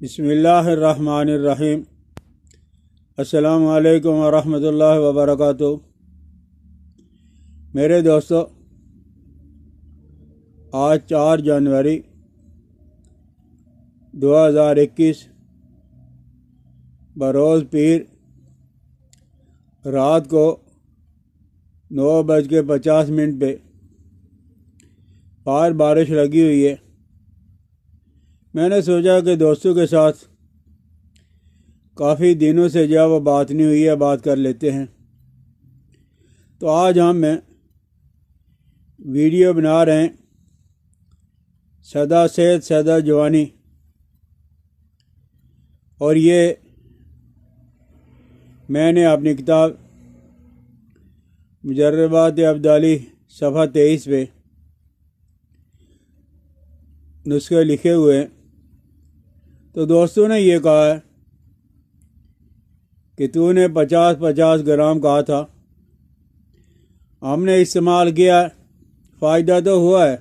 بسم اللہ الرحمن الرحیم۔ السلام علیکم ورحمۃ اللہ وبرکاتہ۔ میرے دوستو، آج 4 جنوری 2021 بروز پیر رات کو 9:50 پہ باہر بارش لگی ہوئی ہے۔ میں نے سوچا کہ دوستوں کے ساتھ کافی دنوں سے وہ بات نہیں ہوئی ہے، بات کر لیتے ہیں۔ تو آج ہم ویڈیو بنا رہے ہیں سدا صحت سدا جوانی، اور یہ میں نے اپنی کتاب مجربات ابدالی صفحہ 23 پہ نسخے لکھے ہوئے ہیں۔ تو دوستوں نے یہ کہا ہے کہ تو نے 50 گرام کہا تھا، ہم نے استعمال کیا، فائدہ تو ہوا ہے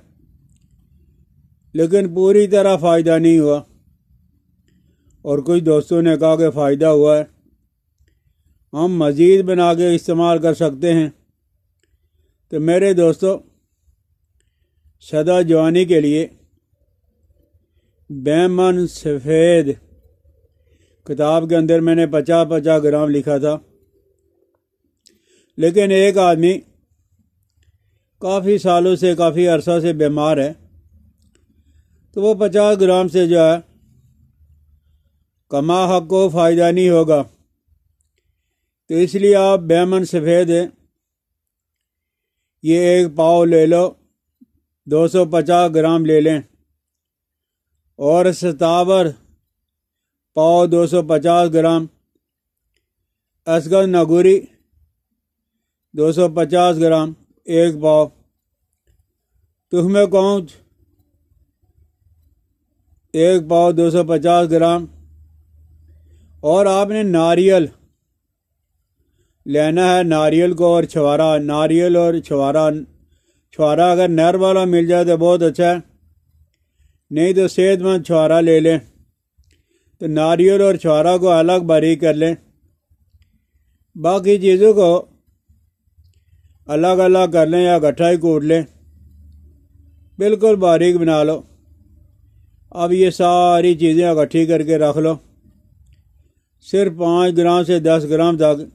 لیکن پوری طرح فائدہ نہیں ہوا، اور کچھ دوستوں نے کہا کہ فائدہ ہوا ہے، ہم مزید بنا کے استعمال کر سکتے ہیں۔ تو میرے دوستو، سدا جوانی کے لیے بیمن سفید کتاب کے اندر میں نے 50 گرام لکھا تھا، لیکن ایک آدمی کافی سالوں سے کافی عرصہ سے بیمار ہے، تو وہ 50 گرام سے کما حق کو فائدہ نہیں ہوگا، تو اس لیے آپ بیمن سفید یہ 1 پاؤ لے لو، 250 گرام لے لیں، اور ستاور پاؤ 250 گرام، اسگن نگوری 250 گرام 1 پاؤ، تخم کونچ 1 پاؤ 250 گرام، اور آپ نے ناریل لینا ہے، ناریل کو اور چھوارا، ناریل اور چھوارا اگر نر والا مل جائے تو بہت اچھا ہے، نہیں تو صحت مند چھوارا لے لیں۔ تو ناریل اور چھوارا کو الگ باریک کر لیں، باقی چیزوں کو الگ کر لیں یا اکٹھا ہی کوٹ لیں، بالکل باریک بنا لو۔ اب یہ ساری چیزیں اکٹھی کر کے رکھ لو، صرف 5 گرام سے 10 گرام تک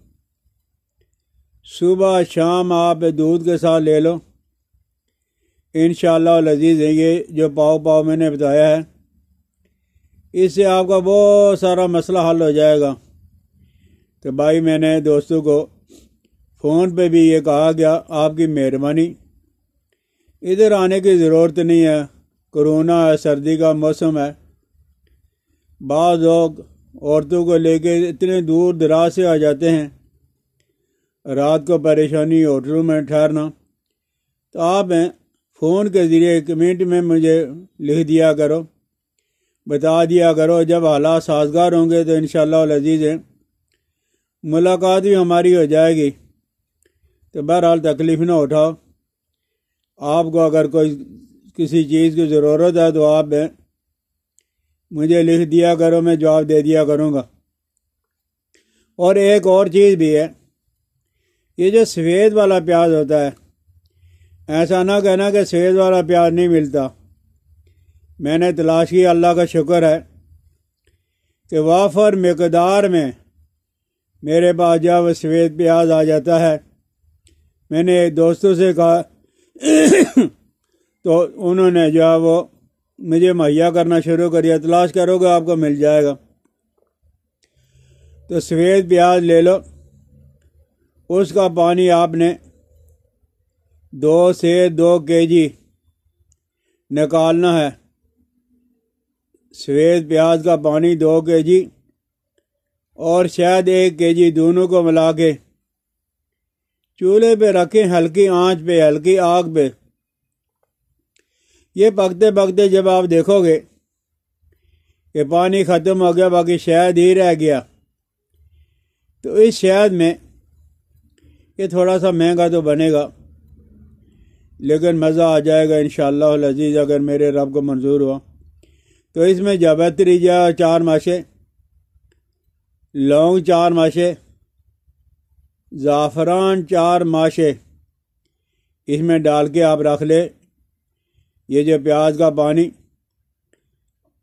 صبح شام آپ دودھ کے ساتھ لے لو، انشاءاللہ العزیز ہے۔ یہ جو پاؤ میں نے بتایا ہے، اس سے آپ کا بہت سارا مسئلہ حل ہو جائے گا۔ تو بھائی، میں نے دوستوں کو فون پہ بھی یہ کہا گیا، آپ کی مہربانی، ادھر آنے کی ضرورت نہیں ہے، کرونا ہے، سردی کا موسم ہے، بعض لوگ عورتوں کو لے کے اتنے دور دراز سے آ جاتے ہیں، رات کو پریشانی ہوٹلوں میں ٹھہرنا، تو آپ فون کے ذریعے کمنٹ میں مجھے لکھ دیا کرو، بتا دیا کرو، جب حالات سازگار ہوں گے تو انشاءاللہ العزیز ملاقات بھی ہماری ہو جائے گی۔ تو بہرحال تکلیف نہ اٹھاؤ، آپ کو اگر کوئی کسی چیز کی ضرورت ہے تو آپ مجھے لکھ دیا کرو، میں جواب دے دیا کروں گا۔ اور ایک اور چیز بھی ہے، یہ جو سفید والا پیاز ہوتا ہے، ایسا نہ کہنا کہ سفید والا پیاز نہیں ملتا، میں نے تلاش کی، اللہ کا شکر ہے کہ وافر مقدار میں میرے پاس وہ سفید پیاز آ جاتا ہے۔ میں نے دوستوں سے کہا تو انہوں نے وہ مجھے مہیا کرنا شروع کر دیا، تلاش کرو گے آپ کو مل جائے گا۔ تو سفید پیاز لے لو، اس کا پانی آپ نے 2 سے 2 kg نکالنا ہے، سفید پیاز کا پانی 2 kg اور شاید 1 kg، دونوں کو ملا کے چولہے پہ رکھیں، ہلکی آنچ پہ، ہلکی آگ پہ۔ یہ پکتے جب آپ دیکھو گے کہ پانی ختم ہو گیا، باقی شہد ہی رہ گیا، تو اس شہد میں یہ تھوڑا سا مہنگا تو بنے گا، لیکن مزہ آ جائے گا انشاءاللہ العزیز، اگر میرے رب کو منظور ہوا۔ تو اس میں جاوتری 4 ماشے، لونگ 4 ماشے، زعفران 4 ماشے اس میں ڈال کے آپ رکھ لے۔ یہ جو پیاز کا پانی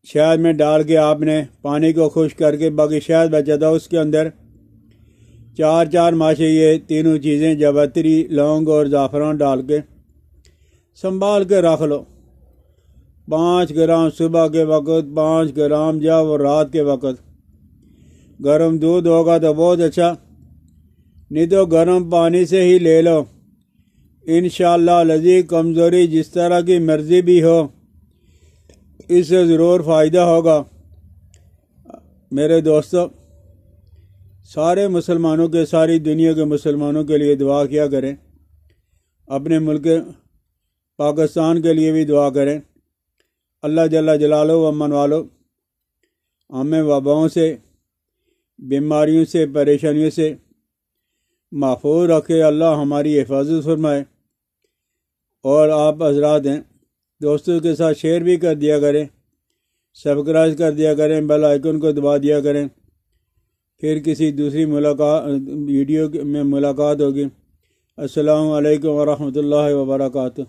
شہد میں ڈال کے آپ نے پانی کو خشک کر کے باقی شہد بچا تھا اس کے اندر 4 ماشے یہ تینوں چیزیں جاوتری، لونگ اور زعفران ڈال کے سنبھال کے رکھ لو۔ 5 گرام صبح کے وقت، 5 گرام جب رات کے وقت۔ گرم دودھ ہوگا تو بہت اچھا، نہیں تو گرم پانی سے ہی لے لو۔ انشاءاللہ العزیز کمزوری جس طرح کی مرضی بھی ہو اس سے ضرور فائدہ ہوگا۔ میرے دوستو، سارے مسلمانوں کے، ساری دنیا کے مسلمانوں کے لیے دعا کیا کریں، اپنے ملک پاکستان کے لیے بھی دعا کریں۔ اللہ جل جلالہ و امن والو ہمیں وباؤں سے، بیماریوں سے، پریشانیوں سے محفوظ رکھے، اللہ ہماری حفاظت فرمائے۔ اور آپ حضرات ہیں دوستوں کے ساتھ شیئر بھی کر دیا کریں، سبسکرائب کر دیا کریں، بیل آئیکن کو دبا دیا کریں۔ پھر کسی دوسری ویڈیو میں ملاقات ہوگی۔ السلام علیکم ورحمۃ اللہ وبرکاتہ۔